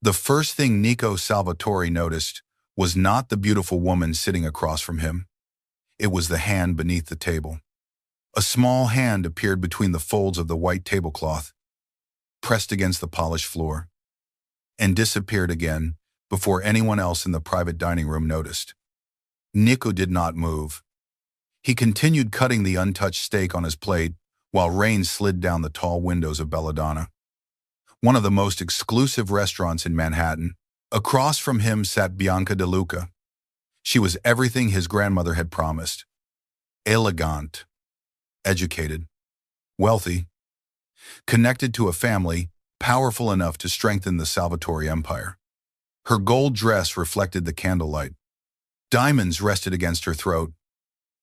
The first thing Nico Salvatore noticed was not the beautiful woman sitting across from him. It was the hand beneath the table. A small hand appeared between the folds of the white tablecloth, pressed against the polished floor, and disappeared again before anyone else in the private dining room noticed. Nico did not move. He continued cutting the untouched steak on his plate while rain slid down the tall windows of Belladonna, one of the most exclusive restaurants in Manhattan. Across from him sat Bianca De Luca. She was everything his grandmother had promised. Elegant, educated, wealthy, connected to a family powerful enough to strengthen the Salvatore empire. Her gold dress reflected the candlelight. Diamonds rested against her throat.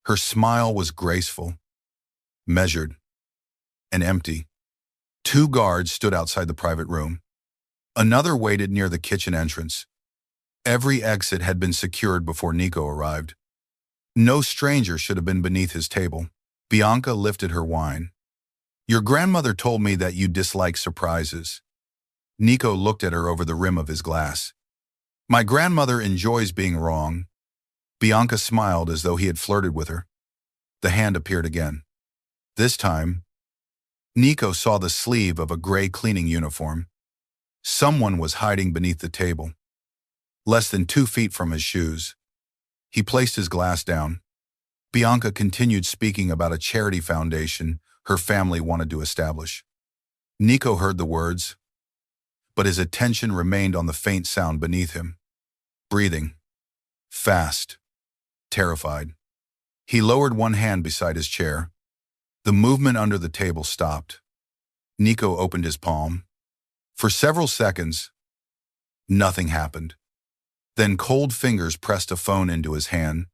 Her smile was graceful, measured, and empty. Two guards stood outside the private room. Another waited near the kitchen entrance. Every exit had been secured before Nico arrived. No stranger should have been beneath his table. Bianca lifted her wine. "Your grandmother told me that you dislike surprises." Nico looked at her over the rim of his glass. "My grandmother enjoys being wrong." Bianca smiled as though he had flirted with her. The hand appeared again. This time, Nico saw the sleeve of a gray cleaning uniform. Someone was hiding beneath the table, less than 2 feet from his shoes. He placed his glass down. Bianca continued speaking about a charity foundation her family wanted to establish. Nico heard the words, but his attention remained on the faint sound beneath him. Breathing. Fast. Terrified. He lowered one hand beside his chair. The movement under the table stopped. Nico opened his palm. For several seconds, nothing happened. Then cold fingers pressed a phone into his hand.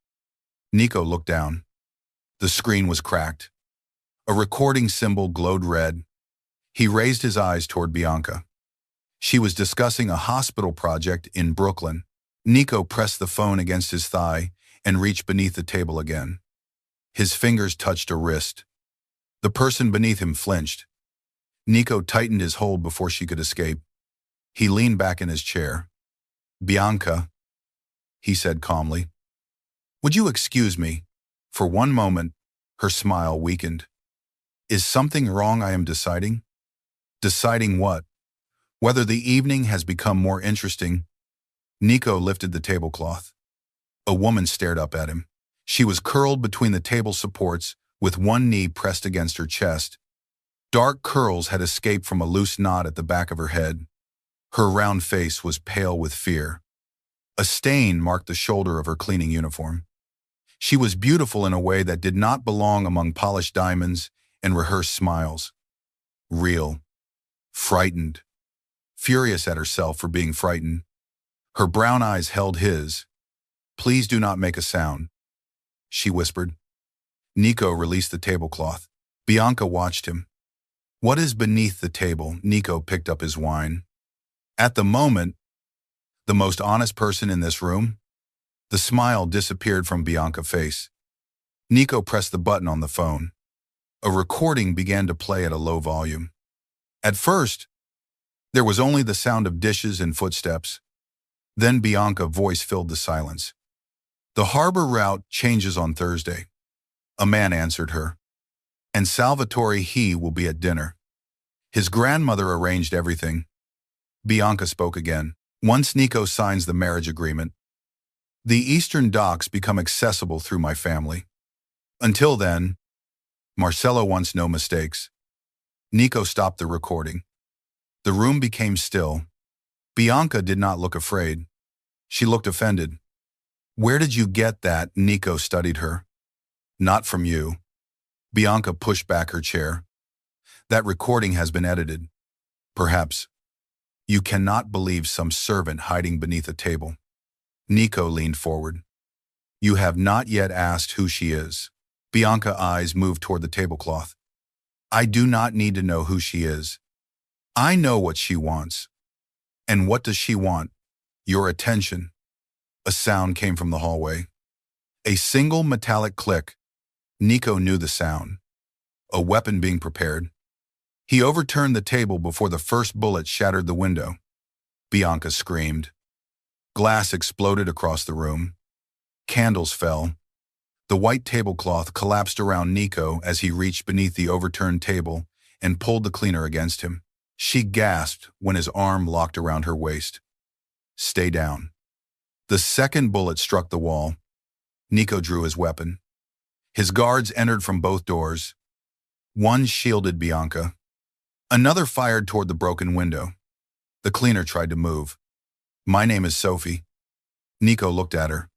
Nico looked down. The screen was cracked. A recording symbol glowed red. He raised his eyes toward Bianca. She was discussing a hospital project in Brooklyn. Nico pressed the phone against his thigh and reached beneath the table again. His fingers touched a wrist. The person beneath him flinched. Nico tightened his hold before she could escape. He leaned back in his chair. "Bianca," he said calmly, "would you excuse me?" For one moment, her smile weakened. "Is something wrong I am deciding?" "Deciding what?" "Whether the evening has become more interesting." Nico lifted the tablecloth. A woman stared up at him. She was curled between the table supports with one knee pressed against her chest. Dark curls had escaped from a loose knot at the back of her head. Her round face was pale with fear. A stain marked the shoulder of her cleaning uniform. She was beautiful in a way that did not belong among polished diamonds and rehearsed smiles. Real. Frightened. Furious at herself for being frightened. Her brown eyes held his. "Please do not make a sound," she whispered. Nico released the tablecloth. Bianca watched him. "What is beneath the table?" Nico picked up his wine. At the moment, the most honest person in this room? The smile disappeared from Bianca's face. Nico pressed the button on the phone. A recording began to play at a low volume. At first, there was only the sound of dishes and footsteps. Then Bianca's voice filled the silence. "The harbor route changes on Thursday." A man answered her. "And Salvatore he will be at dinner. His grandmother arranged everything." Bianca spoke again. "Once Nico signs the marriage agreement, the eastern docks become accessible through my family. Until then, Marcello wants no mistakes." Nico stopped the recording. The room became still. Bianca did not look afraid. She looked offended. "Where did you get that?" Nico studied her. "Not from you." Bianca pushed back her chair. "That recording has been edited." "Perhaps. You cannot believe some servant hiding beneath a table." Nico leaned forward. "You have not yet asked who she is." Bianca's eyes moved toward the tablecloth. "I do not need to know who she is. I know what she wants." "And what does she want?" "Your attention." A sound came from the hallway. A single metallic click. Nico knew the sound. A weapon being prepared. He overturned the table before the first bullet shattered the window. Bianca screamed. Glass exploded across the room. Candles fell. The white tablecloth collapsed around Nico as he reached beneath the overturned table and pulled the cleaner against him. She gasped when his arm locked around her waist. Stay down. The second bullet struck the wall. Nico drew his weapon. His guards entered from both doors. One shielded Bianca. Another fired toward the broken window. The cleaner tried to move. My name is Sophie. Nico looked at her.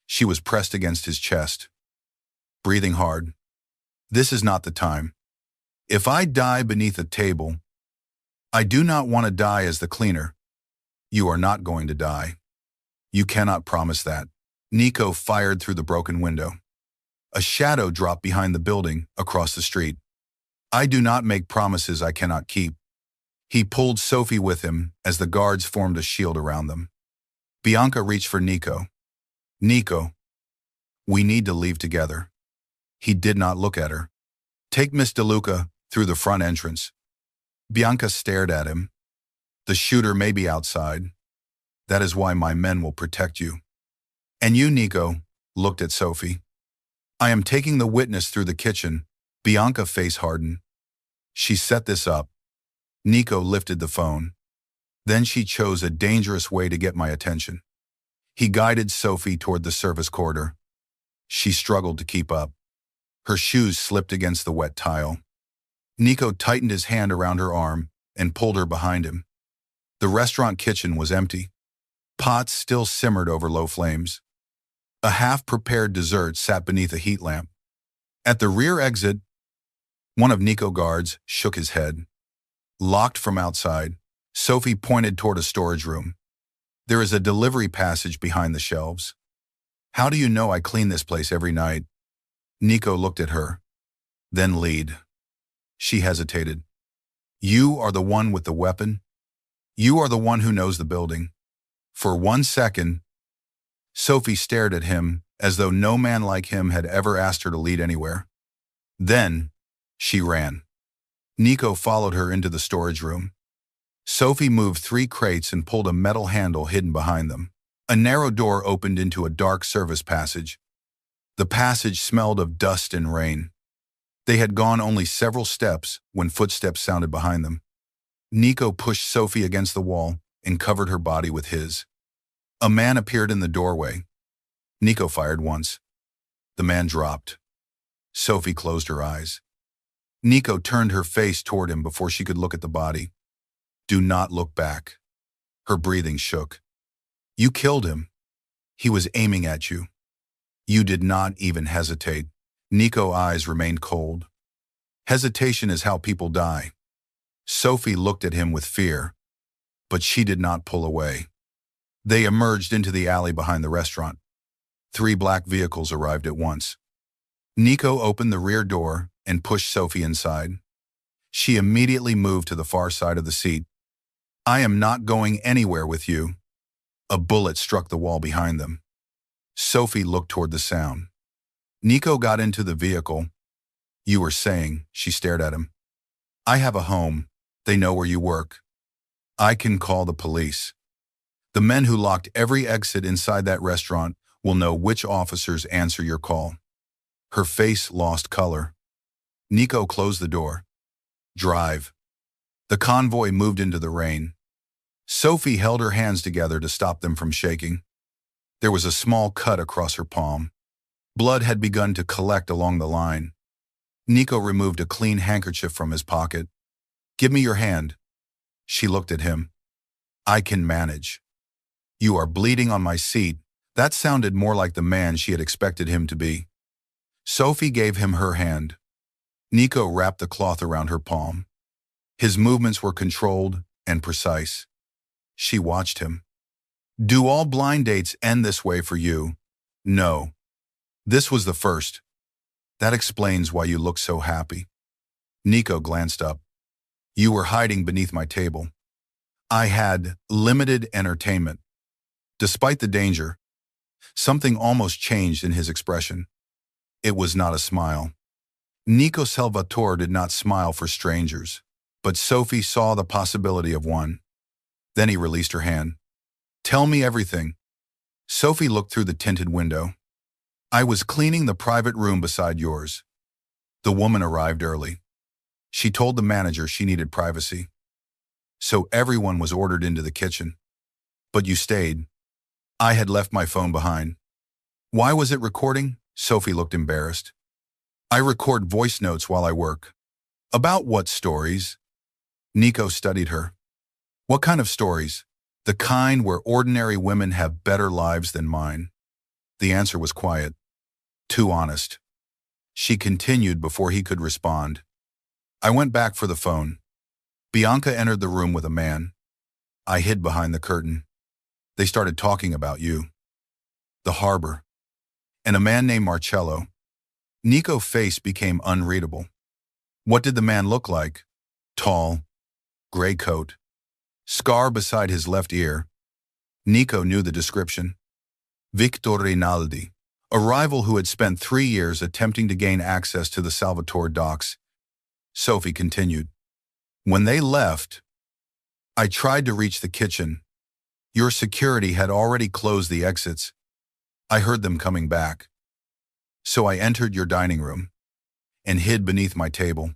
She was pressed against his chest, breathing hard. This is not the time. If I die beneath a table, I do not want to die as the cleaner. You are not going to die. You cannot promise that. Nico fired through the broken window. A shadow dropped behind the building across the street. I do not make promises I cannot keep. He pulled Sophie with him as the guards formed a shield around them. Bianca reached for Nico. Nico, we need to leave together. He did not look at her. Take Miss DeLuca through the front entrance. Bianca stared at him. The shooter may be outside. That is why my men will protect you. And you, Nico, looked at Sophie. I am taking the witness through the kitchen. Bianca's face hardened. She set this up. Nico lifted the phone. Then she chose a dangerous way to get my attention. He guided Sophie toward the service corridor. She struggled to keep up. Her shoes slipped against the wet tile. Nico tightened his hand around her arm and pulled her behind him. The restaurant kitchen was empty. Pots still simmered over low flames. A half-prepared dessert sat beneath a heat lamp. At the rear exit, one of Nico's guards shook his head. Locked from outside, Sophie pointed toward a storage room. There is a delivery passage behind the shelves. How do you know I clean this place every night? Nico looked at her. Then lead. She hesitated. You are the one with the weapon? You are the one who knows the building. For 1 second, Sophie stared at him as though no man like him had ever asked her to lead anywhere. Then, she ran. Nico followed her into the storage room. Sophie moved 3 crates and pulled a metal handle hidden behind them. A narrow door opened into a dark service passage. The passage smelled of dust and rain. They had gone only several steps when footsteps sounded behind them. Nico pushed Sophie against the wall and covered her body with his. A man appeared in the doorway. Nico fired once. The man dropped. Sophie closed her eyes. Nico turned her face toward him before she could look at the body. Do not look back. Her breathing shook. You killed him. He was aiming at you. You did not even hesitate. Nico's eyes remained cold. Hesitation is how people die. Sophie looked at him with fear, but she did not pull away. They emerged into the alley behind the restaurant. 3 black vehicles arrived at once. Nico opened the rear door and pushed Sophie inside. She immediately moved to the far side of the seat. I am not going anywhere with you. A bullet struck the wall behind them. Sophie looked toward the sound. Nico got into the vehicle. You were saying, she stared at him. I have a home. They know where you work. I can call the police. The men who locked every exit inside that restaurant will know which officers answer your call. Her face lost color. Nico closed the door. Drive. The convoy moved into the rain. Sophie held her hands together to stop them from shaking. There was a small cut across her palm. Blood had begun to collect along the line. Nico removed a clean handkerchief from his pocket. Give me your hand. She looked at him. I can manage. You are bleeding on my seat. That sounded more like the man she had expected him to be. Sophie gave him her hand. Nico wrapped the cloth around her palm. His movements were controlled and precise. She watched him. Do all blind dates end this way for you? No. This was the first. That explains why you look so happy. Nico glanced up. You were hiding beneath my table. I had limited entertainment. Despite the danger, something almost changed in his expression. It was not a smile. Nico Salvatore did not smile for strangers, but Sophie saw the possibility of one. Then he released her hand. Tell me everything. Sophie looked through the tinted window. I was cleaning the private room beside yours. The woman arrived early. She told the manager she needed privacy. So everyone was ordered into the kitchen. But you stayed. I had left my phone behind. Why was it recording? Sophie looked embarrassed. I record voice notes while I work. About what stories? Nico studied her. What kind of stories? The kind where ordinary women have better lives than mine. The answer was quiet. Too honest. She continued before he could respond. I went back for the phone. Bianca entered the room with a man. I hid behind the curtain. They started talking about you. The harbor. And a man named Marcello. Nico's face became unreadable. What did the man look like? Tall. Gray coat. Scar beside his left ear. Nico knew the description. Victor Rinaldi, a rival who had spent 3 years attempting to gain access to the Salvatore docks. Sophie continued. When they left, I tried to reach the kitchen. Your security had already closed the exits. I heard them coming back. So I entered your dining room and hid beneath my table.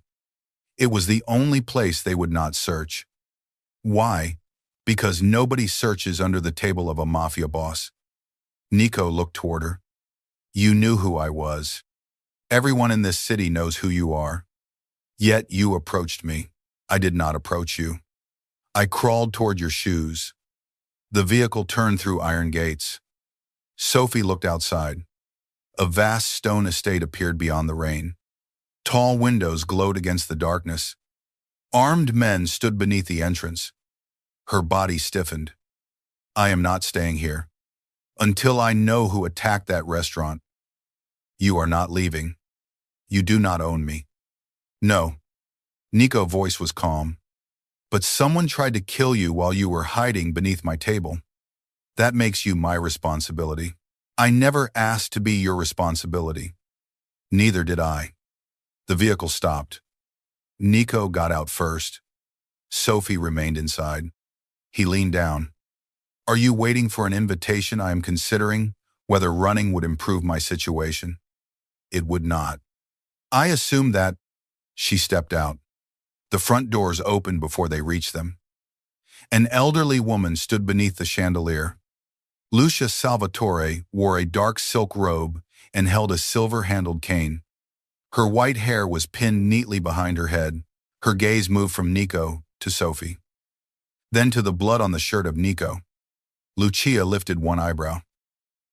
It was the only place they would not search. Why? Because nobody searches under the table of a mafia boss. Nico looked toward her. You knew who I was. Everyone in this city knows who you are. Yet you approached me. I did not approach you. I crawled toward your shoes. The vehicle turned through iron gates. Sophie looked outside. A vast stone estate appeared beyond the rain. Tall windows glowed against the darkness. Armed men stood beneath the entrance. Her body stiffened. I am not staying here. Until I know who attacked that restaurant. You are not leaving. You do not own me. No. Nico's voice was calm. But someone tried to kill you while you were hiding beneath my table. That makes you my responsibility. I never asked to be your responsibility. Neither did I. The vehicle stopped. Nico got out first. Sophie remained inside. He leaned down. Are you waiting for an invitation? I am considering whether running would improve my situation. It would not. I assumed that. She stepped out. The front doors opened before they reached them. An elderly woman stood beneath the chandelier. Lucia Salvatore wore a dark silk robe and held a silver-handled cane. Her white hair was pinned neatly behind her head. Her gaze moved from Nico to Sophie. Then to the blood on the shirt of Nico. Lucia lifted one eyebrow.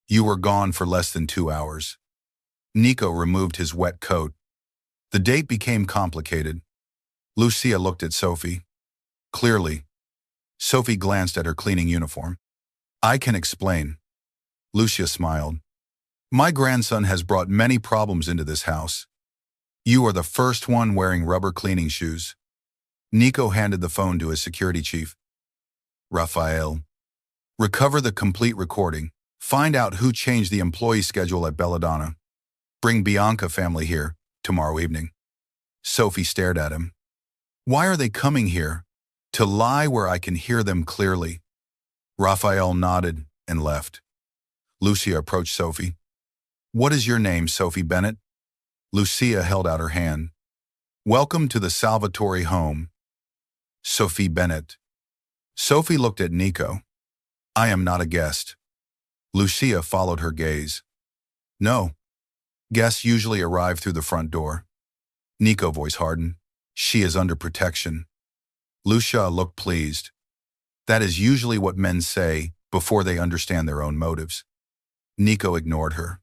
You were gone for less than 2 hours. Nico removed his wet coat. The date became complicated. Lucia looked at Sophie. Clearly. Sophie glanced at her cleaning uniform. I can explain. Lucia smiled. My grandson has brought many problems into this house. You are the first one wearing rubber cleaning shoes. Nico handed the phone to his security chief. Raphael. Recover the complete recording. Find out who changed the employee schedule at Belladonna. Bring Bianca family here tomorrow evening. Sophie stared at him. Why are they coming here? To lie where I can hear them clearly. Raphael nodded and left. Lucia approached Sophie. What is your name, Sophie Bennett? Lucia held out her hand. Welcome to the Salvatore home. Sophie Bennett. Sophie looked at Nico. I am not a guest. Lucia followed her gaze. No. Guests usually arrive through the front door. Nico's voice hardened. She is under protection. Lucia looked pleased. That is usually what men say before they understand their own motives. Nico ignored her.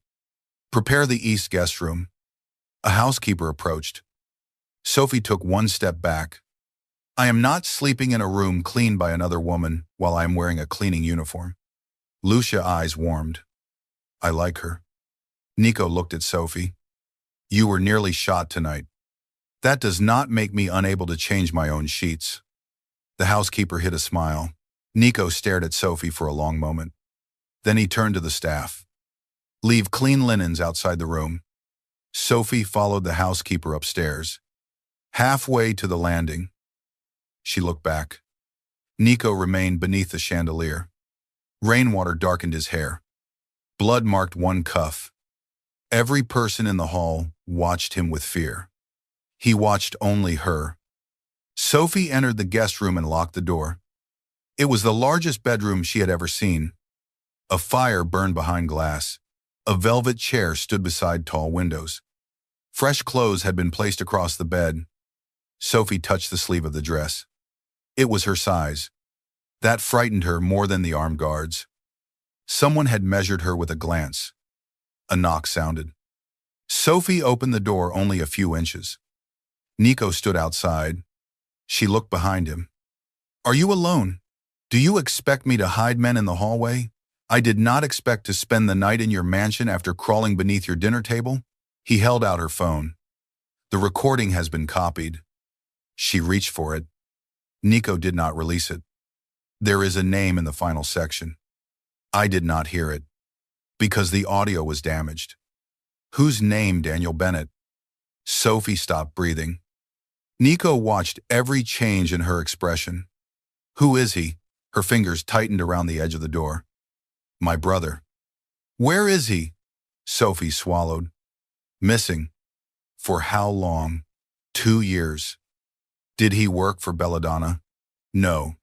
Prepare the east guest room. A housekeeper approached. Sophie took one step back. I am not sleeping in a room cleaned by another woman while I am wearing a cleaning uniform. Lucia's eyes warmed. I like her. Nico looked at Sophie. You were nearly shot tonight. That does not make me unable to change my own sheets. The housekeeper hid a smile. Nico stared at Sophie for a long moment. Then he turned to the staff. Leave clean linens outside the room. Sophie followed the housekeeper upstairs. Halfway to the landing, she looked back. Nico remained beneath the chandelier. Rainwater darkened his hair. Blood marked one cuff. Every person in the hall watched him with fear. He watched only her. Sophie entered the guest room and locked the door. It was the largest bedroom she had ever seen. A fire burned behind glass. A velvet chair stood beside tall windows. Fresh clothes had been placed across the bed. Sophie touched the sleeve of the dress. It was her size. That frightened her more than the armed guards. Someone had measured her with a glance. A knock sounded. Sophie opened the door only a few inches. Nico stood outside. She looked behind him. "Are you alone? Do you expect me to hide men in the hallway? I did not expect to spend the night in your mansion after crawling beneath your dinner table." He held out her phone. "The recording has been copied." She reached for it. Nico did not release it. "There is a name in the final section." "I did not hear it, because the audio was damaged." "Whose name, Daniel Bennett?" Sophie stopped breathing. Nico watched every change in her expression. "Who is he?" Her fingers tightened around the edge of the door. "My brother." "Where is he?" Sophie swallowed. "Missing." "For how long?" 2 years. "Did he work for Belladonna?" "No."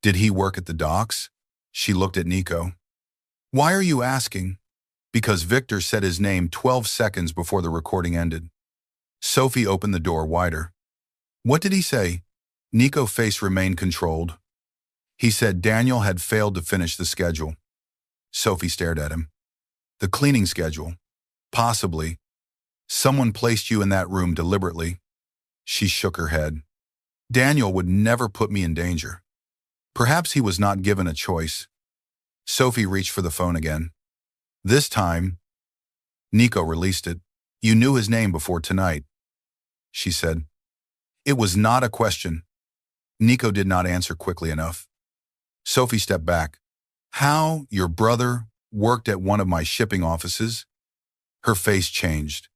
"Did he work at the docks?" She looked at Nico. "Why are you asking?" "Because Victor said his name 12 seconds before the recording ended." Sophie opened the door wider. "What did he say?" Nico's face remained controlled. "He said Daniel had failed to finish the schedule." Sophie stared at him. "The cleaning schedule?" "Possibly. Someone placed you in that room deliberately." She shook her head. "Daniel would never put me in danger." "Perhaps he was not given a choice." Sophie reached for the phone again. This time, Nico released it. "You knew his name before tonight," she said. It was not a question. Nico did not answer quickly enough. Sophie stepped back. "How? Your brother worked at one of my shipping offices?" Her face changed.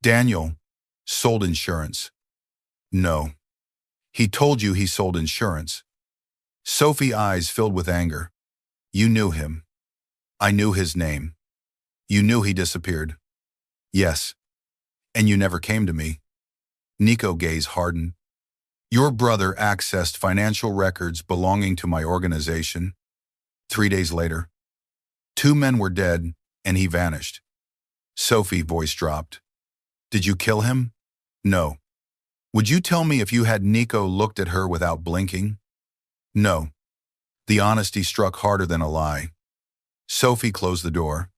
"Daniel sold insurance." "No. He told you he sold insurance." Sophie's eyes filled with anger. "You knew him." "I knew his name." "You knew he disappeared." "Yes. And you never came to me." Nico's gaze hardened. "Your brother accessed financial records belonging to my organization. 3 days later, 2 men were dead, and he vanished." Sophie's voice dropped. "Did you kill him?" "No." "Would you tell me if you had?" Nico looked at her without blinking. "No." The honesty struck harder than a lie. Sophie closed the door.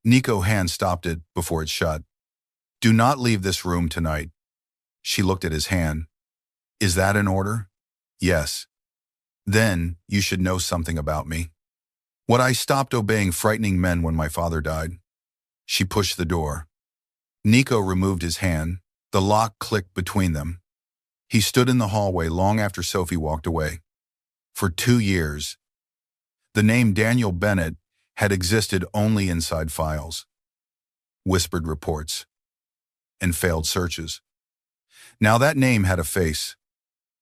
Nico's hand stopped it before it shut. "Do not leave this room tonight." She looked at his hand. "Is that an order?" "Yes." "Then you should know something about me." "What? I stopped obeying frightening men when my father died." She pushed the door. Nico removed his hand. The lock clicked between them. He stood in the hallway long after Sophie walked away. For 2 years, the name Daniel Bennett had existed only inside files, whispered reports, and failed searches. Now that name had a face.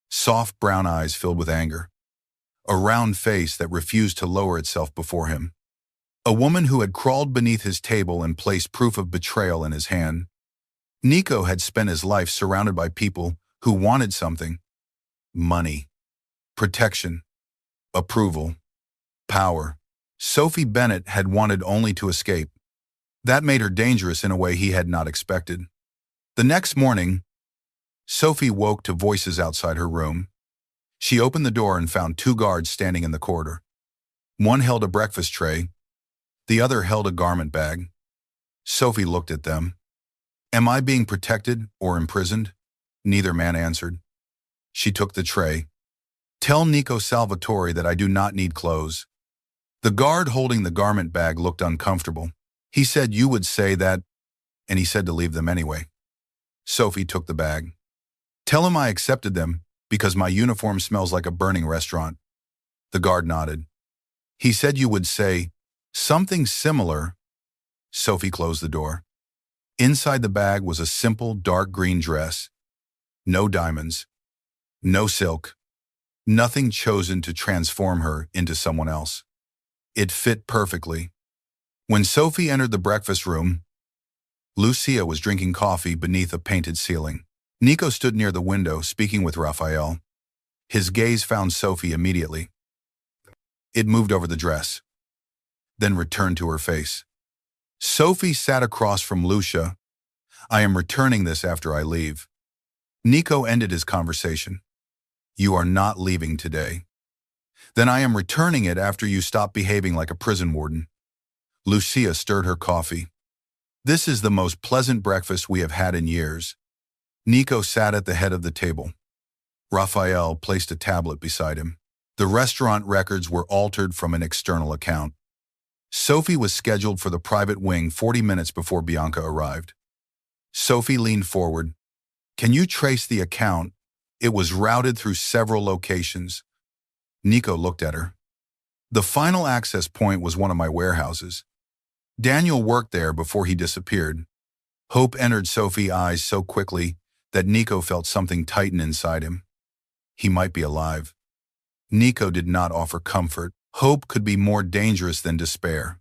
Soft brown eyes filled with anger. A round face that refused to lower itself before him. A woman who had crawled beneath his table and placed proof of betrayal in his hand. Nico had spent his life surrounded by people who wanted something. Money. Protection. Approval. Power. Sophie Bennett had wanted only to escape. That made her dangerous in a way he had not expected. The next morning, Sophie woke to voices outside her room. She opened the door and found 2 guards standing in the corridor. One held a breakfast tray. The other held a garment bag. Sophie looked at them. "Am I being protected or imprisoned?" Neither man answered. She took the tray. "Tell Nico Salvatore that I do not need clothes." The guard holding the garment bag looked uncomfortable. "He said you would say that," and he said to leave them anyway. Sophie took the bag. "Tell him I accepted them because my uniform smells like a burning restaurant." The guard nodded. "He said you would say something similar." Sophie closed the door. Inside the bag was a simple dark green dress. No diamonds. No silk. nothing chosen to transform her into someone else. It fit perfectly. When Sophie entered the breakfast room, Lucia was drinking coffee beneath a painted ceiling. Nico stood near the window, speaking with Raphael. His gaze found Sophie immediately. It moved over the dress, then returned to her face. Sophie sat across from Lucia. I am returning this after I leave. Nico ended his conversation. You are not leaving today. Then I am returning it after you stop behaving like a prison warden. Lucia stirred her coffee. This is the most pleasant breakfast we have had in years. Nico sat at the head of the table. Raphael placed a tablet beside him. The restaurant records were altered from an external account. Sophie was scheduled for the private wing 40 minutes before Bianca arrived. Sophie leaned forward. Can you trace the account? It was routed through several locations. Nico looked at her. The final access point was one of my warehouses. Daniel worked there before he disappeared. Hope entered Sophie's eyes so quickly that Nico felt something tighten inside him. He might be alive. Nico did not offer comfort. Hope could be more dangerous than despair.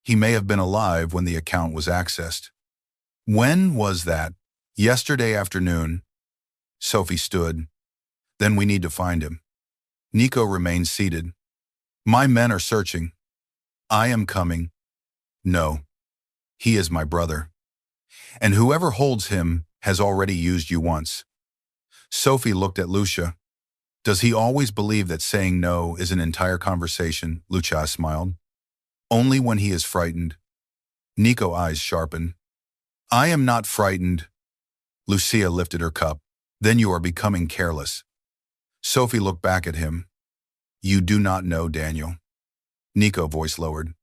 He may have been alive when the account was accessed. When was that? Yesterday afternoon. Sophie stood. Then we need to find him. Nico remained seated. My men are searching. I am coming. No. He is my brother. And whoever holds him has already used you once. Sophie looked at Lucia. Does he always believe that saying no is an entire conversation? Lucia smiled. Only when he is frightened. Nico's eyes sharpened. I am not frightened. Lucia lifted her cup. Then you are becoming careless. Sophie looked back at him. You do not know Daniel. Nico's voice lowered.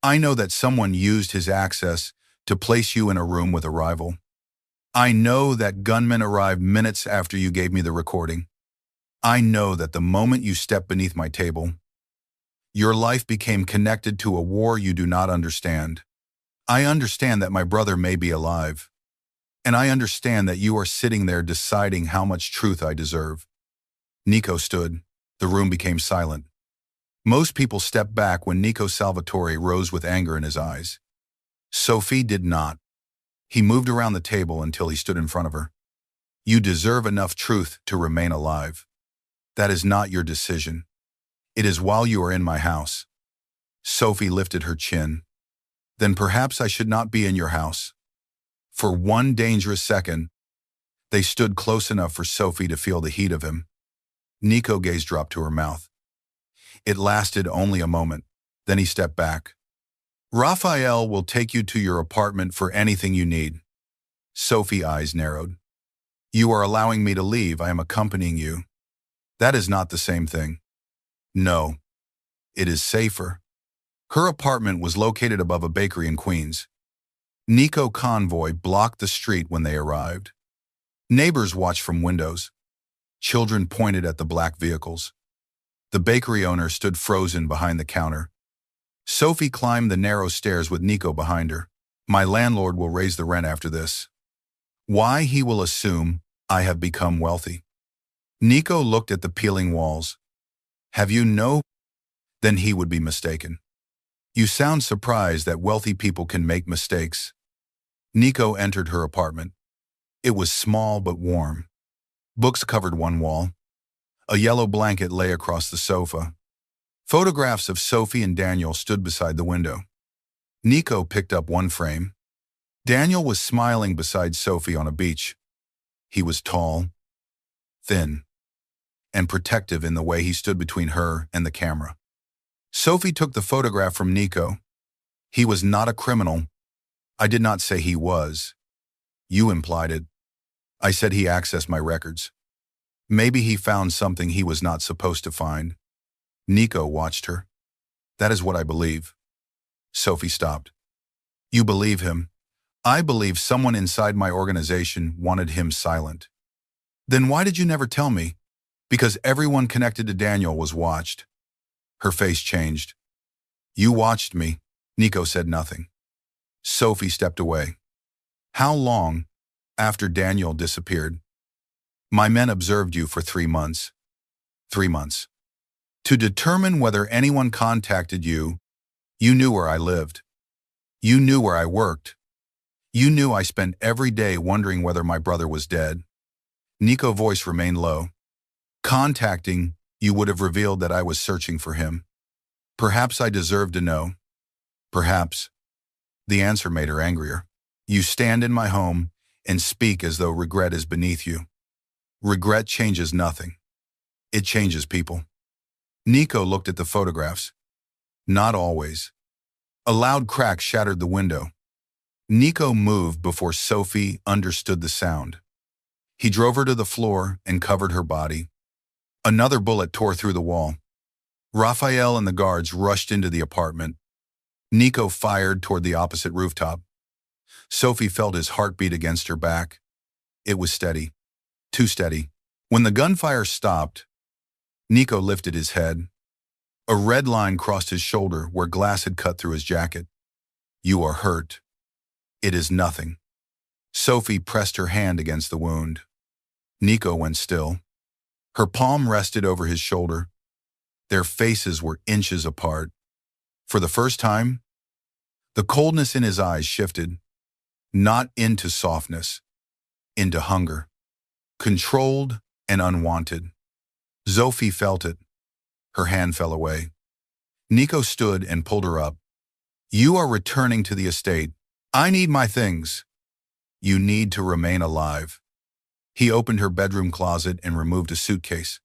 I know that someone used his access to place you in a room with a rival. I know that gunmen arrived minutes after you gave me the recording. I know that the moment you stepped beneath my table, your life became connected to a war you do not understand. I understand that my brother may be alive, and I understand that you are sitting there deciding how much truth I deserve. Nico stood. The room became silent. Most people stepped back when Nico Salvatore rose with anger in his eyes. Sophie did not. He moved around the table until he stood in front of her. You deserve enough truth to remain alive. That is not your decision. It is while you are in my house. Sophie lifted her chin. Then perhaps I should not be in your house. For one dangerous second, they stood close enough for Sophie to feel the heat of him. Nico's gaze dropped to her mouth. It lasted only a moment. Then he stepped back. Raphael will take you to your apartment for anything you need. Sophie's eyes narrowed. You are allowing me to leave. I am accompanying you. That is not the same thing. No. It is safer. Her apartment was located above a bakery in Queens. Nico's convoy blocked the street when they arrived. Neighbors watched from windows. Children pointed at the black vehicles. The bakery owner stood frozen behind the counter. Sophie climbed the narrow stairs with Nico behind her. My landlord will raise the rent after this. Why he will assume I have become wealthy. Nico looked at the peeling walls. Have you no? Then he would be mistaken. You sound surprised that wealthy people can make mistakes. Nico entered her apartment. It was small but warm. Books covered one wall. A yellow blanket lay across the sofa. Photographs of Sophie and Daniel stood beside the window. Nico picked up one frame. Daniel was smiling beside Sophie on a beach. He was tall, thin, and protective in the way he stood between her and the camera. Sophie took the photograph from Nico. He was not a criminal. I did not say he was. You implied it. I said he accessed my records. Maybe he found something he was not supposed to find. Nico watched her. That is what I believe. Sophie stopped. You believe him. I believe someone inside my organization wanted him silent. Then why did you never tell me? Because everyone connected to Daniel was watched. Her face changed. You watched me. Nico said nothing. Sophie stepped away. How long? After Daniel disappeared. My men observed you for 3 months. 3 months. To determine whether anyone contacted you, you knew where I lived. You knew where I worked. You knew I spent every day wondering whether my brother was dead. Nico's voice remained low. Contacting you would have revealed that I was searching for him. Perhaps I deserved to know. Perhaps. The answer made her angrier. You stand in my home and speak as though regret is beneath you. Regret changes nothing. It changes people. Nico looked at the photographs. Not always. A loud crack shattered the window. Nico moved before Sophie understood the sound. He drove her to the floor and covered her body. Another bullet tore through the wall. Raphael and the guards rushed into the apartment. Nico fired toward the opposite rooftop. Sophie felt his heartbeat against her back. It was steady. Too steady. When the gunfire stopped, Nico lifted his head. A red line crossed his shoulder where glass had cut through his jacket. You are hurt. It is nothing. Sophie pressed her hand against the wound. Nico went still. Her palm rested over his shoulder. Their faces were inches apart. For the first time, the coldness in his eyes shifted, not into softness, into hunger. Controlled and unwanted. Sophie felt it. Her hand fell away. Nico stood and pulled her up. You are returning to the estate. I need my things. You need to remain alive. He opened her bedroom closet and removed a suitcase.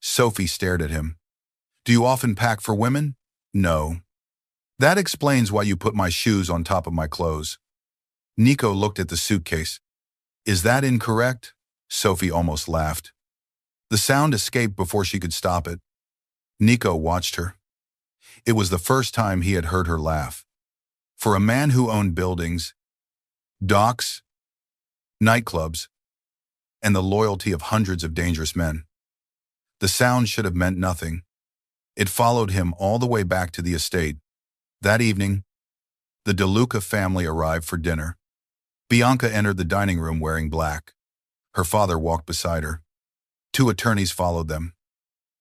Sophie stared at him. Do you often pack for women? No. That explains why you put my shoes on top of my clothes. Nico looked at the suitcase. Is that incorrect? Sophie almost laughed. The sound escaped before she could stop it. Nico watched her. It was the first time he had heard her laugh. For a man who owned buildings, docks, nightclubs, and the loyalty of hundreds of dangerous men, the sound should have meant nothing. It followed him all the way back to the estate. That evening, the De Luca family arrived for dinner. Bianca entered the dining room wearing black. Her father walked beside her. 2 attorneys followed them.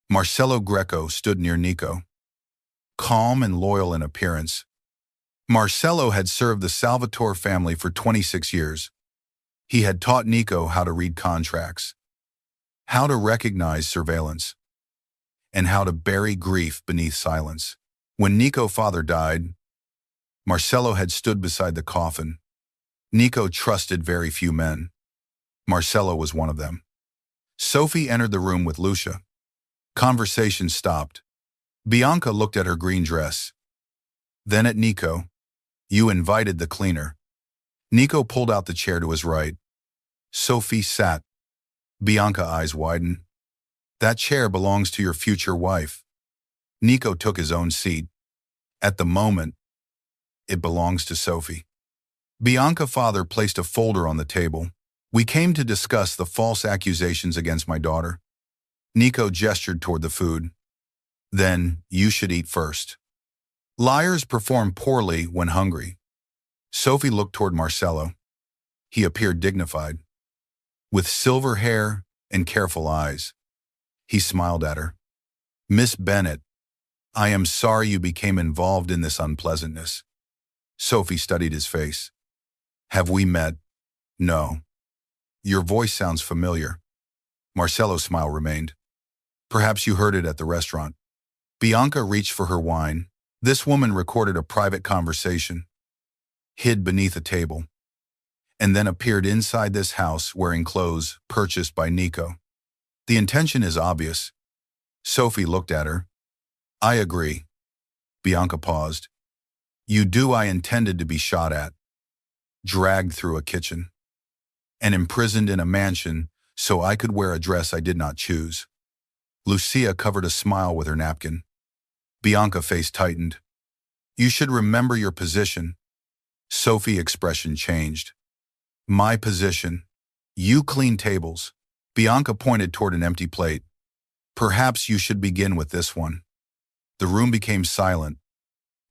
Marcello Greco stood near Nico. Calm and loyal in appearance, Marcello had served the Salvatore family for 26 years. He had taught Nico how to read contracts, how to recognize surveillance, and how to bury grief beneath silence. When Nico's father died, Marcello had stood beside the coffin. Nico trusted very few men. Marcello was one of them. Sophie entered the room with Lucia. Conversation stopped. Bianca looked at her green dress. Then at Nico. You invited the cleaner. Nico pulled out the chair to his right. Sophie sat. Bianca's eyes widened. That chair belongs to your future wife. Nico took his own seat. At the moment, it belongs to Sophie. Bianca's father placed a folder on the table. We came to discuss the false accusations against my daughter. Nico gestured toward the food. Then, you should eat first. Liars perform poorly when hungry. Sophie looked toward Marcello. He appeared dignified. With silver hair and careful eyes. He smiled at her. Miss Bennett, I am sorry you became involved in this unpleasantness. Sophie studied his face. Have we met? No. Your voice sounds familiar. Marcello's smile remained. Perhaps you heard it at the restaurant. Bianca reached for her wine. This woman recorded a private conversation, hid beneath a table, and then appeared inside this house wearing clothes purchased by Nico. The intention is obvious. Sophie looked at her. I agree. Bianca paused. You do. I intended to be shot at, dragged through a kitchen, and imprisoned in a mansion so I could wear a dress I did not choose. Lucia covered a smile with her napkin. Bianca's face tightened. You should remember your position. Sophie's expression changed. My position. You clean tables. Bianca pointed toward an empty plate. Perhaps you should begin with this one. The room became silent.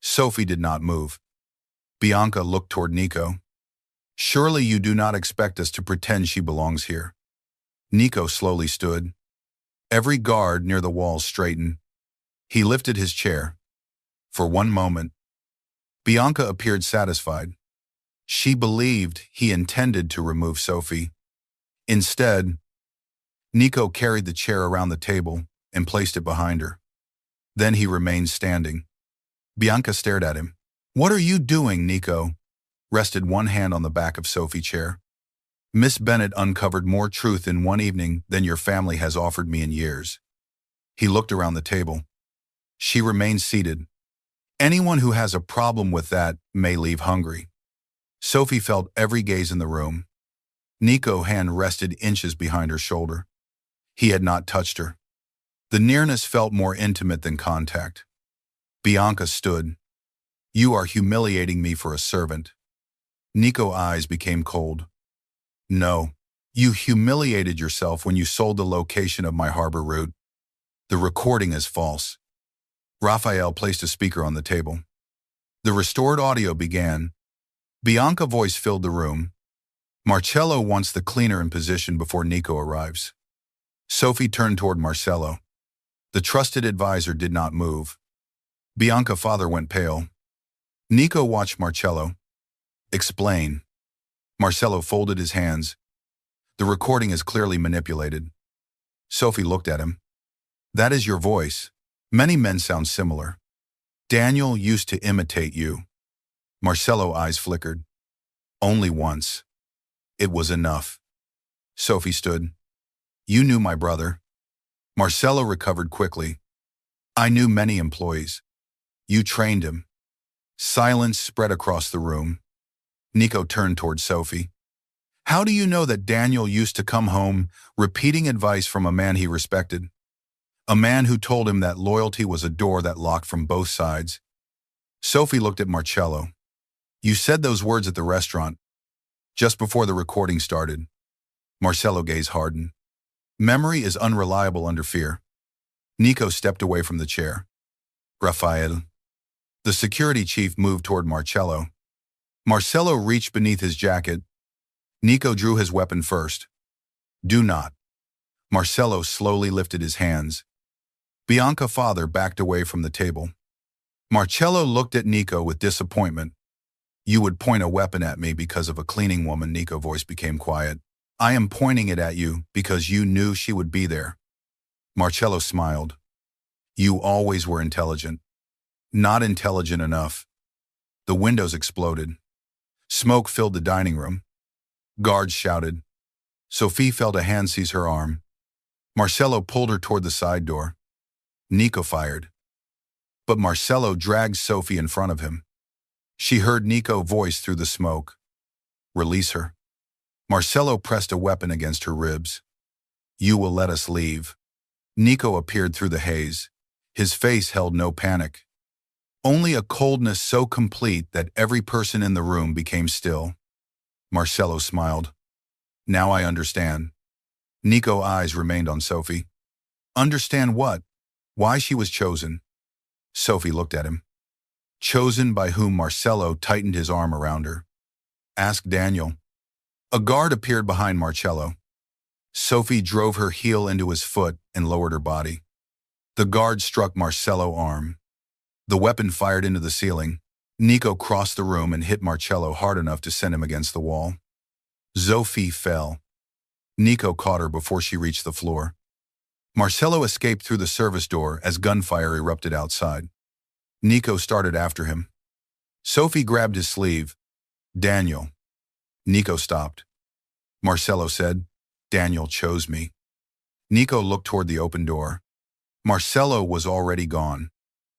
Sophie did not move. Bianca looked toward Nico. Surely you do not expect us to pretend she belongs here. Nico slowly stood. Every guard near the walls straightened. He lifted his chair. For one moment, Bianca appeared satisfied. She believed he intended to remove Sophie. Instead, Nico carried the chair around the table and placed it behind her. Then he remained standing. Bianca stared at him. "What are you doing, Nico?" Rested one hand on the back of Sophie's chair. "Miss Bennett uncovered more truth in one evening than your family has offered me in years." He looked around the table. She remained seated. Anyone who has a problem with that may leave hungry. Sophie felt every gaze in the room. Nico's hand rested inches behind her shoulder. He had not touched her. The nearness felt more intimate than contact. Bianca stood. "You are humiliating me for a servant." Nico's eyes became cold. "No, you humiliated yourself when you sold the location of my harbor route. The recording is false." Raphael placed a speaker on the table. The restored audio began. Bianca's voice filled the room. "Marcello wants the cleaner in position before Nico arrives." Sophie turned toward Marcello. The trusted advisor did not move. Bianca's father went pale. Nico watched Marcello. "Explain." Marcello folded his hands. "The recording is clearly manipulated." Sophie looked at him. "That is your voice. Many men sound similar. Daniel used to imitate you." Marcello's eyes flickered. "Only once. It was enough." Sophie stood. "You knew my brother." Marcello recovered quickly. "I knew many employees. You trained him." Silence spread across the room. Nico turned toward Sophie. "How do you know that Daniel used to come home repeating advice from a man he respected? A man who told him that loyalty was a door that locked from both sides." Sophie looked at Marcello. "You said those words at the restaurant, just before the recording started." Marcello's gaze hardened. "Memory is unreliable under fear." Nico stepped away from the chair. "Raphael." The security chief moved toward Marcello. Marcello reached beneath his jacket. Nico drew his weapon first. "Do not." Marcello slowly lifted his hands. Bianca's father backed away from the table. Marcello looked at Nico with disappointment. "You would point a weapon at me because of a cleaning woman." Nico's voice became quiet. "I am pointing it at you because you knew she would be there." Marcello smiled. "You always were intelligent." "Not intelligent enough." The windows exploded. Smoke filled the dining room. Guards shouted. Sophie felt a hand seize her arm. Marcello pulled her toward the side door. Nico fired. But Marcello dragged Sophie in front of him. She heard Nico's voice through the smoke. "Release her." Marcello pressed a weapon against her ribs. "You will let us leave." Nico appeared through the haze. His face held no panic. Only a coldness so complete that every person in the room became still. Marcello smiled. "Now I understand." Nico's eyes remained on Sophie. "Understand what?" "Why she was chosen." Sophie looked at him. "Chosen by whom?" Marcello tightened his arm around her. "Ask Daniel." A guard appeared behind Marcello. Sophie drove her heel into his foot and lowered her body. The guard struck Marcello's arm. The weapon fired into the ceiling. Nico crossed the room and hit Marcello hard enough to send him against the wall. Sophie fell. Nico caught her before she reached the floor. Marcello escaped through the service door as gunfire erupted outside. Nico started after him. Sophie grabbed his sleeve. "Daniel." Nico stopped. Marcello said, "Daniel chose me." Nico looked toward the open door. Marcello was already gone.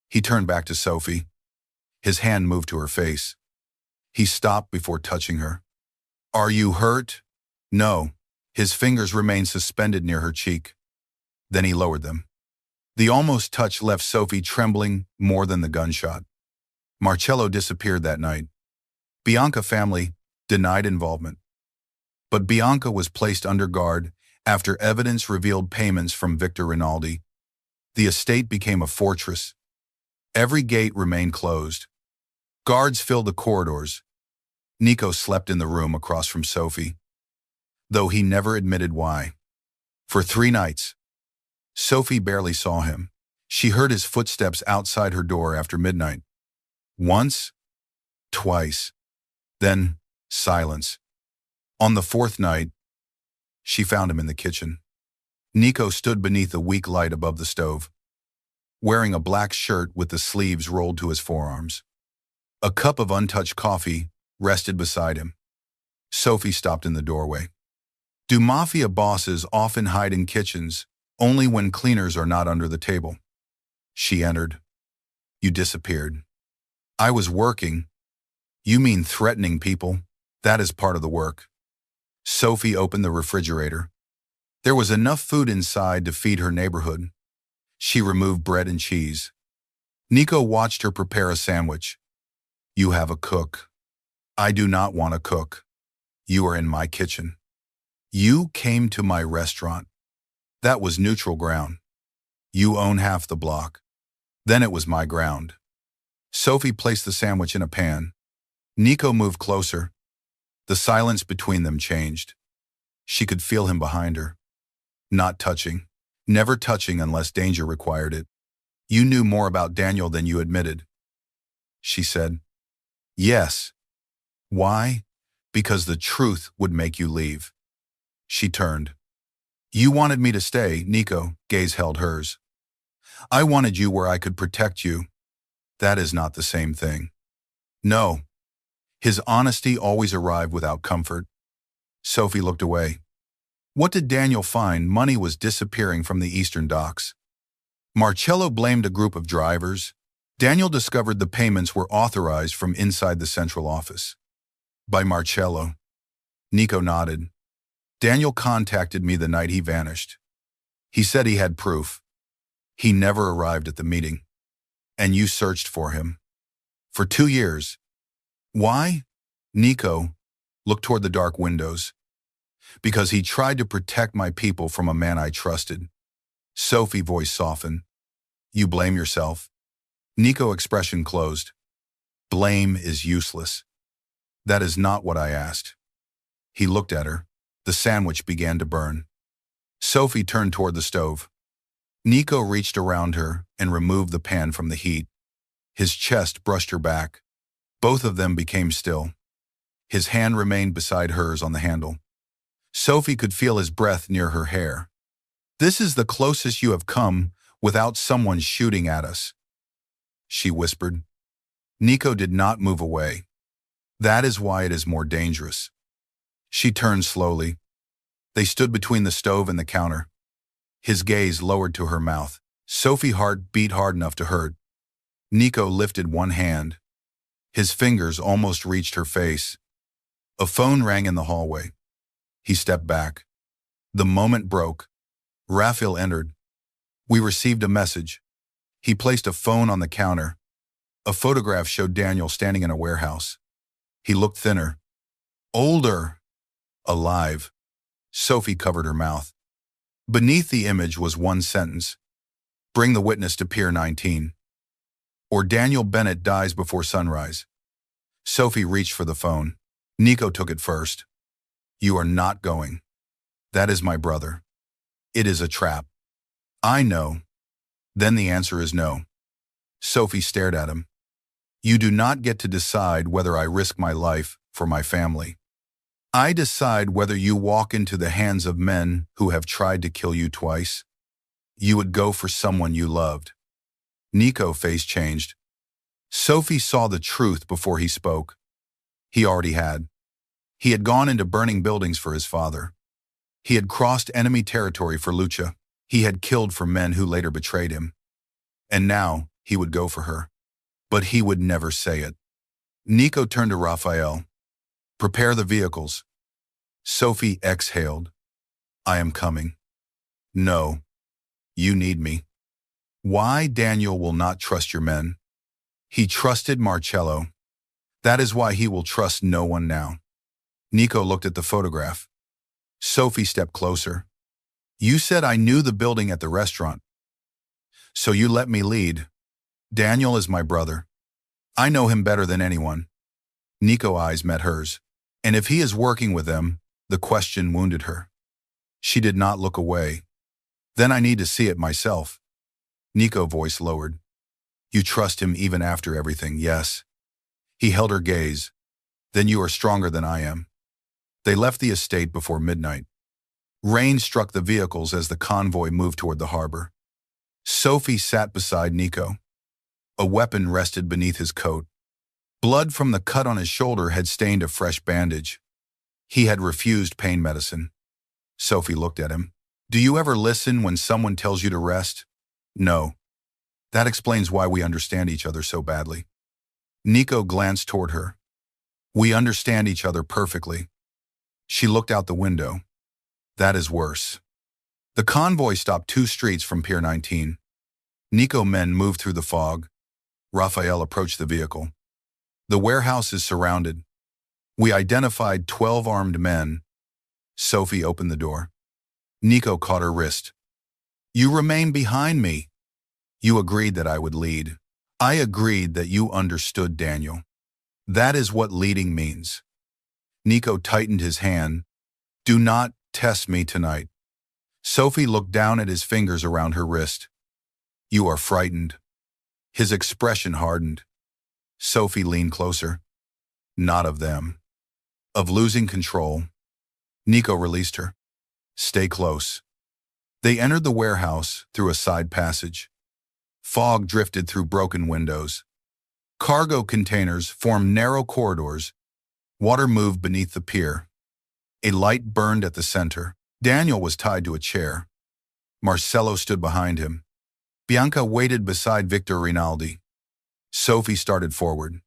He turned back to Sophie. His hand moved to her face. He stopped before touching her. "Are you hurt?" "No." His fingers remained suspended near her cheek. Then he lowered them. The almost touch left Sophie trembling more than the gunshot. Marcello disappeared that night. Bianca's family denied involvement. But Bianca was placed under guard after evidence revealed payments from Victor Rinaldi. The estate became a fortress. Every gate remained closed. Guards filled the corridors. Nico slept in the room across from Sophie, though he never admitted why. For 3 nights, Sophie barely saw him. She heard his footsteps outside her door after midnight. Once, twice, then silence. On the fourth night, she found him in the kitchen. Nico stood beneath the weak light above the stove, wearing a black shirt with the sleeves rolled to his forearms. A cup of untouched coffee rested beside him. Sophie stopped in the doorway. Do mafia bosses often hide in kitchens only when cleaners are not under the table? She entered. You disappeared. I was working. You mean threatening people? That is part of the work. Sophie opened the refrigerator. There was enough food inside to feed her neighborhood. She removed bread and cheese. Nico watched her prepare a sandwich. You have a cook. I do not want to cook. You are in my kitchen. You came to my restaurant. That was neutral ground. You own half the block. Then it was my ground. Sophie placed the sandwich in a pan. Nico moved closer. The silence between them changed. She could feel him behind her. Not touching. Never touching unless danger required it. You knew more about Daniel than you admitted. She said. Yes. Why? Because the truth would make you leave. She turned. You wanted me to stay, Nico, gaze held hers. I wanted you where I could protect you. That is not the same thing. No. His honesty always arrived without comfort. Sophie looked away. What did Daniel find? Money was disappearing from the eastern docks. Marcello blamed a group of drivers. Daniel discovered the payments were authorized from inside the central office. By Marcello. Nico nodded. Daniel contacted me the night he vanished. He said he had proof. He never arrived at the meeting. And you searched for him. For 2 years. Why? Nico looked toward the dark windows. Because he tried to protect my people from a man I trusted. Sophie's voice softened. You blame yourself. Nico's expression closed. Blame is useless. That is not what I asked. He looked at her. The sandwich began to burn. Sophie turned toward the stove. Nico reached around her and removed the pan from the heat. His chest brushed her back. Both of them became still. His hand remained beside hers on the handle. Sophie could feel his breath near her hair. This is the closest you have come without someone shooting at us, she whispered. Nico did not move away. That is why it is more dangerous. She turned slowly. They stood between the stove and the counter. His gaze lowered to her mouth. Sophie's heart beat hard enough to hurt. Nico lifted one hand. His fingers almost reached her face. A phone rang in the hallway. He stepped back. The moment broke. Raphael entered. We received a message. He placed a phone on the counter. A photograph showed Daniel standing in a warehouse. He looked thinner. Older. Alive. Sophie covered her mouth. Beneath the image was one sentence. Bring the witness to Pier 19. Or Daniel Bennett dies before sunrise. Sophie reached for the phone. Nico took it first. You are not going. That is my brother. It is a trap. I know. Then the answer is no. Sophie stared at him. You do not get to decide whether I risk my life for my family. I decide whether you walk into the hands of men who have tried to kill you twice. You would go for someone you loved. Nico's face changed. Sophie saw the truth before he spoke. He already had. He had gone into burning buildings for his father. He had crossed enemy territory for Lucha. He had killed for men who later betrayed him. And now he would go for her. But he would never say it. Nico turned to Raphael. Prepare the vehicles. Sophie exhaled. I am coming. No. You need me. Why Daniel will not trust your men? He trusted Marcello. That is why he will trust no one now. Nico looked at the photograph. Sophie stepped closer. You said I knew the building at the restaurant. So you let me lead. Daniel is my brother. I know him better than anyone. Nico's eyes met hers. And if he is working with them, the question wounded her. She did not look away. Then I need to see it myself. Nico's voice lowered. You trust him even after everything, yes. He held her gaze. Then you are stronger than I am. They left the estate before midnight. Rain struck the vehicles as the convoy moved toward the harbor. Sophie sat beside Nico. A weapon rested beneath his coat. Blood from the cut on his shoulder had stained a fresh bandage. He had refused pain medicine. Sophie looked at him. Do you ever listen when someone tells you to rest? No. That explains why we understand each other so badly. Nico glanced toward her. We understand each other perfectly. She looked out the window. That is worse. The convoy stopped 2 streets from Pier 19. Nico men moved through the fog. Raphael approached the vehicle. The warehouse is surrounded. We identified 12 armed men. Sophie opened the door. Nico caught her wrist. You remain behind me. You agreed that I would lead. I agreed that you understood Daniel. That is what leading means. Nico tightened his hand. Do not test me tonight. Sophie looked down at his fingers around her wrist. You are frightened. His expression hardened. Sophie leaned closer. Not of them. Of losing control. Nico released her. Stay close. They entered the warehouse through a side passage. Fog drifted through broken windows. Cargo containers formed narrow corridors. Water moved beneath the pier. A light burned at the center. Daniel was tied to a chair. Marcello stood behind him. Bianca waited beside Victor Rinaldi. Sophie started forward.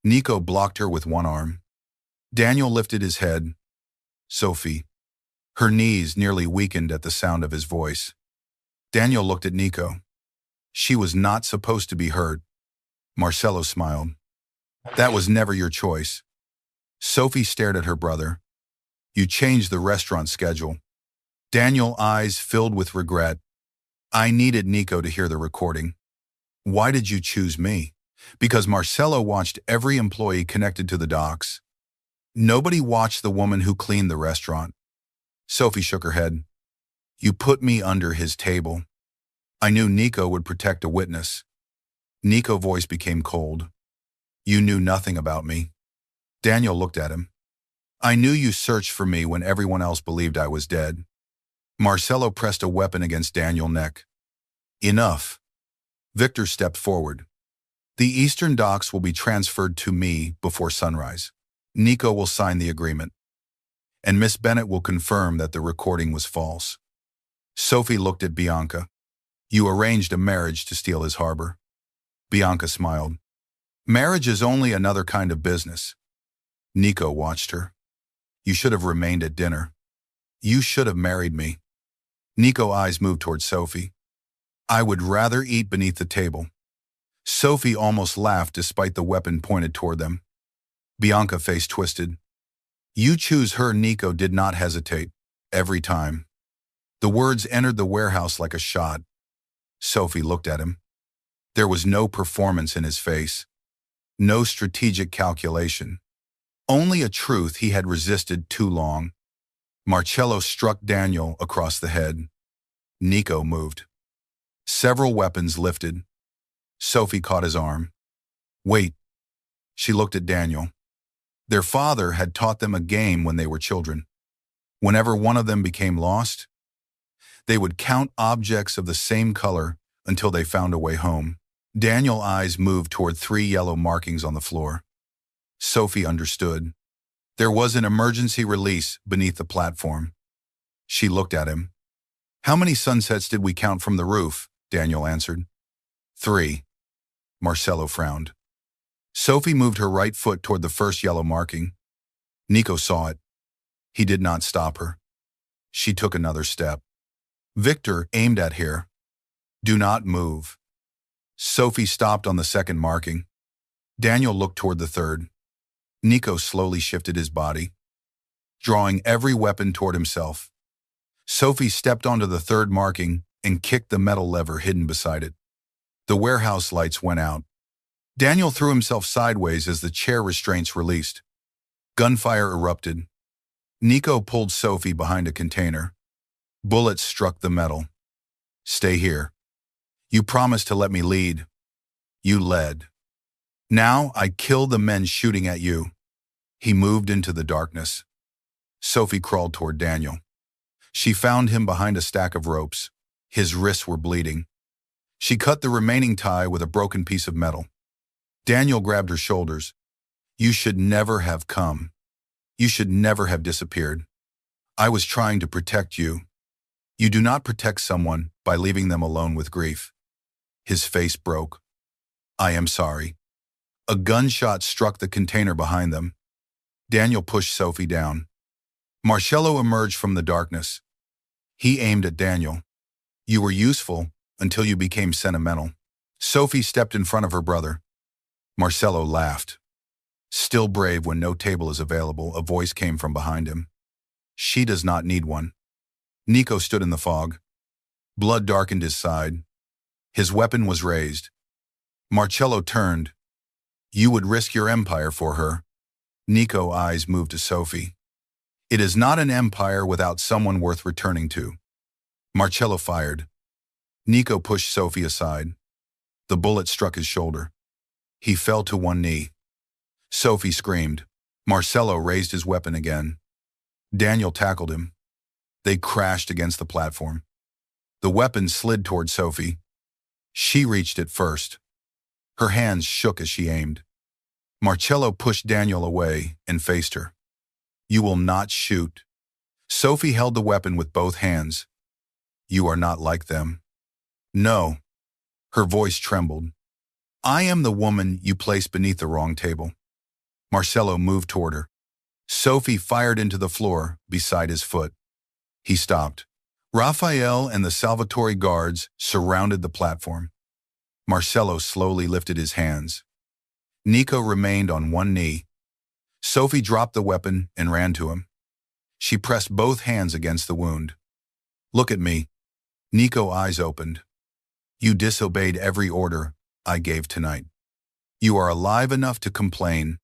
Nico blocked her with one arm. Daniel lifted his head. Sophie. Her knees nearly weakened at the sound of his voice. Daniel looked at Nico. She was not supposed to be hurt. Marcello smiled. That was never your choice. Sophie stared at her brother. You changed the restaurant schedule. Daniel's eyes filled with regret. I needed Nico to hear the recording. Why did you choose me? Because Marcello watched every employee connected to the docks. Nobody watched the woman who cleaned the restaurant. Sophie shook her head. You put me under his table. I knew Nico would protect a witness. Nico's voice became cold. You knew nothing about me. Daniel looked at him. I knew you searched for me when everyone else believed I was dead. Marcello pressed a weapon against Daniel's neck. Enough. Victor stepped forward. The eastern docks will be transferred to me before sunrise. Nico will sign the agreement. And Miss Bennett will confirm that the recording was false. Sophie looked at Bianca. You arranged a marriage to steal his harbor. Bianca smiled. Marriage is only another kind of business. Nico watched her. You should have remained at dinner. You should have married me. Nico's eyes moved toward Sophie. I would rather eat beneath the table. Sophie almost laughed despite the weapon pointed toward them. Bianca's face twisted. You choose her. Nico did not hesitate. Every time. The words entered the warehouse like a shot. Sophie looked at him. There was no performance in his face. No strategic calculation. Only a truth he had resisted too long. Marcello struck Daniel across the head. Nico moved. Several weapons lifted. Sophie caught his arm. Wait. She looked at Daniel. Their father had taught them a game when they were children. Whenever one of them became lost, they would count objects of the same color until they found a way home. Daniel's eyes moved toward 3 yellow markings on the floor. Sophie understood. There was an emergency release beneath the platform. She looked at him. How many sunsets did we count from the roof? Daniel answered. 3. Marcello frowned. Sophie moved her right foot toward the first yellow marking. Nico saw it. He did not stop her. She took another step. Victor aimed at her. Do not move. Sophie stopped on the second marking. Daniel looked toward the third. Nico slowly shifted his body, drawing every weapon toward himself. Sophie stepped onto the third marking and kicked the metal lever hidden beside it. The warehouse lights went out. Daniel threw himself sideways as the chair restraints released. Gunfire erupted. Nico pulled Sophie behind a container. Bullets struck the metal. Stay here. You promised to let me lead. You led. Now I kill the men shooting at you. He moved into the darkness. Sophie crawled toward Daniel. She found him behind a stack of ropes. His wrists were bleeding. She cut the remaining tie with a broken piece of metal. Daniel grabbed her shoulders. You should never have come. You should never have disappeared. I was trying to protect you. You do not protect someone by leaving them alone with grief. His face broke. I am sorry. A gunshot struck the container behind them. Daniel pushed Sophie down. Marcello emerged from the darkness. He aimed at Daniel. You were useful until you became sentimental. Sophie stepped in front of her brother. Marcello laughed. Still brave when no table is available, a voice came from behind him. She does not need one. Nico stood in the fog. Blood darkened his side. His weapon was raised. Marcello turned. You would risk your empire for her. Nico's eyes moved to Sophie. It is not an empire without someone worth returning to. Marcello fired. Nico pushed Sophie aside. The bullet struck his shoulder. He fell to one knee. Sophie screamed. Marcello raised his weapon again. Daniel tackled him. They crashed against the platform. The weapon slid toward Sophie. She reached it first. Her hands shook as she aimed. Marcello pushed Daniel away and faced her. You will not shoot. Sophie held the weapon with both hands. You are not like them. No. Her voice trembled. I am the woman you placed beneath the wrong table. Marcello moved toward her. Sophie fired into the floor beside his foot. He stopped. Raphael and the Salvatore guards surrounded the platform. Marcello slowly lifted his hands. Nico remained on one knee. Sophie dropped the weapon and ran to him. She pressed both hands against the wound. Look at me. Nico's eyes opened. You disobeyed every order I gave tonight. You are alive enough to complain.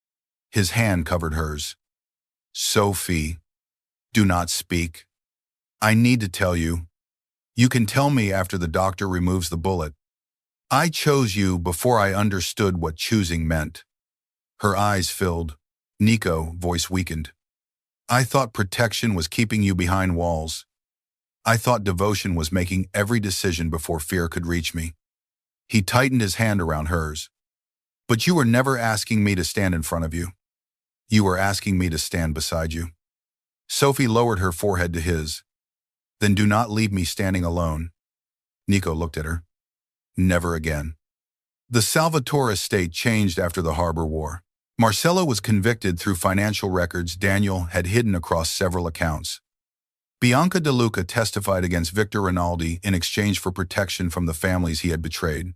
His hand covered hers. Sophie, do not speak. I need to tell you. You can tell me after the doctor removes the bullet. I chose you before I understood what choosing meant. Her eyes filled. Nico's voice weakened. I thought protection was keeping you behind walls. I thought devotion was making every decision before fear could reach me. He tightened his hand around hers. But you were never asking me to stand in front of you. You were asking me to stand beside you. Sophie lowered her forehead to his. Then do not leave me standing alone. Nico looked at her. Never again. The Salvatore estate changed after the Harbor War. Marcello was convicted through financial records Daniel had hidden across several accounts. Bianca De Luca testified against Victor Rinaldi in exchange for protection from the families he had betrayed.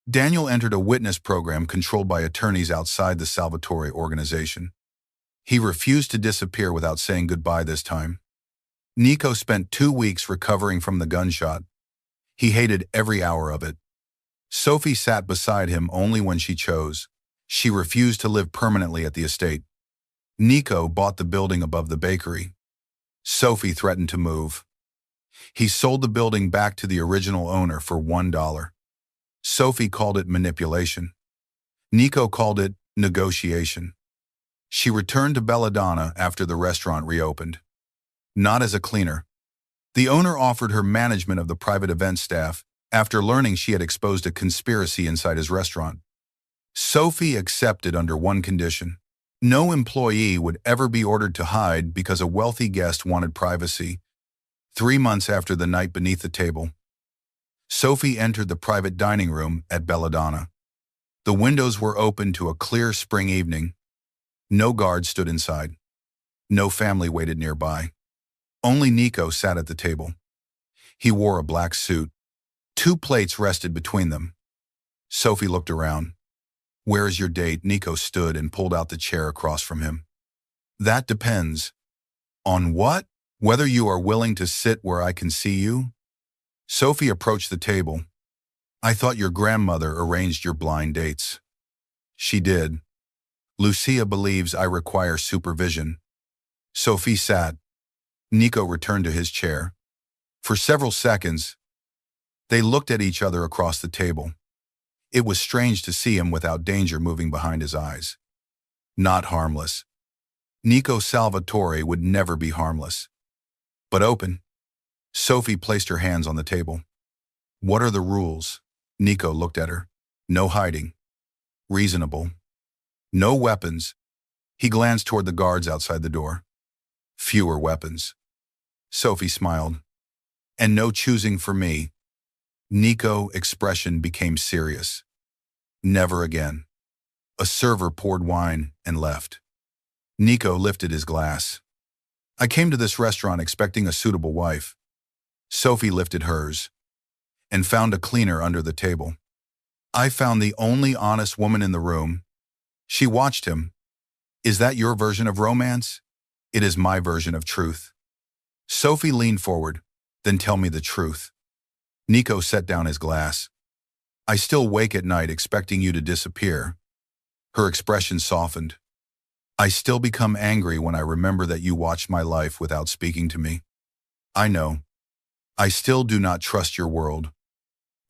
Daniel entered a witness program controlled by attorneys outside the Salvatore organization. He refused to disappear without saying goodbye this time. Nico spent 2 weeks recovering from the gunshot. He hated every hour of it. Sophie sat beside him only when she chose. She refused to live permanently at the estate. Nico bought the building above the bakery. Sophie threatened to move. He sold the building back to the original owner for $1. Sophie called it manipulation. Nico called it negotiation. She returned to Belladonna after the restaurant reopened. Not as a cleaner. The owner offered her management of the private event staff after learning she had exposed a conspiracy inside his restaurant. Sophie accepted under one condition. No employee would ever be ordered to hide because a wealthy guest wanted privacy. 3 months after the night beneath the table, Sophie entered the private dining room at Belladonna. The windows were open to a clear spring evening. No guard stood inside. No family waited nearby. Only Nico sat at the table. He wore a black suit. 2 plates rested between them. Sophie looked around. Where is your date? Nico stood and pulled out the chair across from him. That depends. On what? Whether you are willing to sit where I can see you? Sophie approached the table. I thought your grandmother arranged your blind dates. She did. Lucia believes I require supervision. Sophie sat. Nico returned to his chair. For several seconds, They looked at each other across the table. It was strange to see him without danger moving behind his eyes. Not harmless. Nico Salvatore would never be harmless. But open. Sophie placed her hands on the table. What are the rules? Nico looked at her. No hiding. Reasonable. No weapons. He glanced toward the guards outside the door. Fewer weapons. Sophie smiled. And no choosing for me. Nico's expression became serious. Never again. A server poured wine and left. Nico lifted his glass. I came to this restaurant expecting a suitable wife. Sophie lifted hers and found a cleaner under the table. I found the only honest woman in the room. She watched him. Is that your version of romance? It is my version of truth. Sophie leaned forward. Then tell me the truth. Nico set down his glass. I still wake at night expecting you to disappear. Her expression softened. I still become angry when I remember that you watched my life without speaking to me. I know. I still do not trust your world.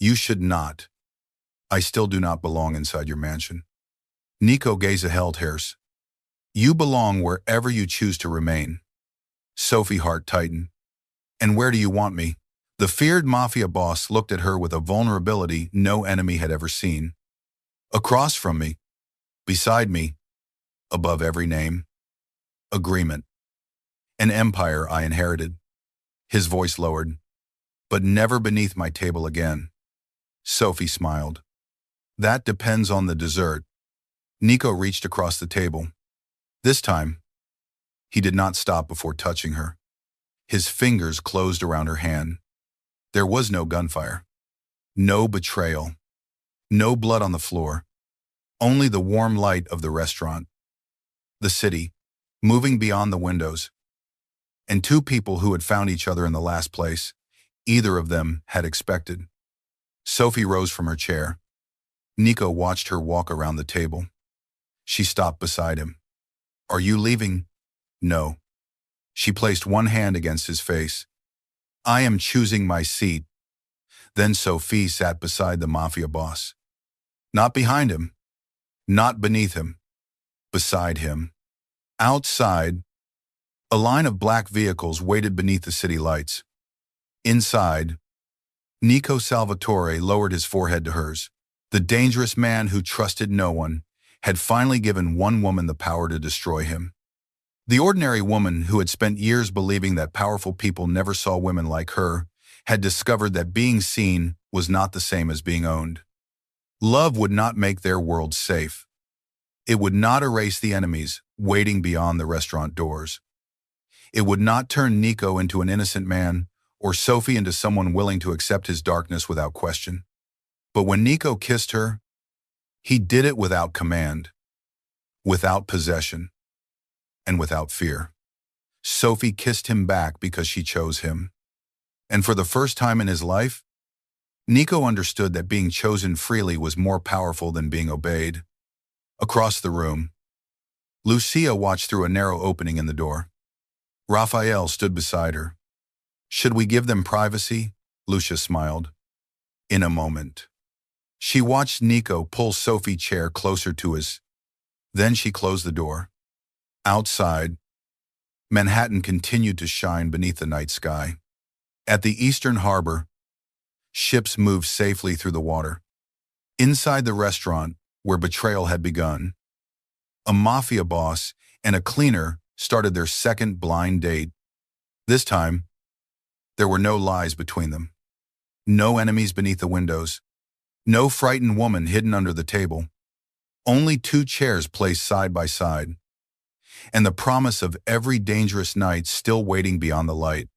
You should not. I still do not belong inside your mansion. Nico gazed held hers. You belong wherever you choose to remain. Sophie's heart tightened. And where do you want me? The feared Mafia boss looked at her with a vulnerability no enemy had ever seen. Across from me. Beside me. Above every name. Agreement. An empire I inherited. His voice lowered. But never beneath my table again. Sophie smiled. That depends on the dessert. Nico reached across the table. This time, he did not stop before touching her. His fingers closed around her hand. There was no gunfire. No betrayal. No blood on the floor. Only the warm light of the restaurant. The city, moving beyond the windows. And two people who had found each other in the last place, either of them had expected. Sophie rose from her chair. Nico watched her walk around the table. She stopped beside him. Are you leaving? No. She placed one hand against his face. I am choosing my seat. Then Sophie sat beside the Mafia boss. Not behind him. Not beneath him. Beside him. Outside, a line of black vehicles waited beneath the city lights. Inside, Nico Salvatore lowered his forehead to hers. The dangerous man who trusted no one had finally given one woman the power to destroy him. The ordinary woman who had spent years believing that powerful people never saw women like her had discovered that being seen was not the same as being owned. Love would not make their world safe. It would not erase the enemies waiting beyond the restaurant doors. It would not turn Nico into an innocent man or Sophie into someone willing to accept his darkness without question. But when Nico kissed her, he did it without command, without possession, and without fear. Sophie kissed him back because she chose him. And for the first time in his life, Nico understood that being chosen freely was more powerful than being obeyed. Across the room, Lucia watched through a narrow opening in the door. Raphael stood beside her. Should we give them privacy? Lucia smiled. In a moment. She watched Nico pull Sophie's chair closer to his. Then she closed the door. Outside, Manhattan continued to shine beneath the night sky. At the eastern harbor, ships moved safely through the water. Inside the restaurant, where betrayal had begun, a Mafia boss and a cleaner started their second blind date. This time, there were no lies between them. No enemies beneath the windows. No frightened woman hidden under the table. Only two chairs placed side by side. And the promise of every dangerous night still waiting beyond the light.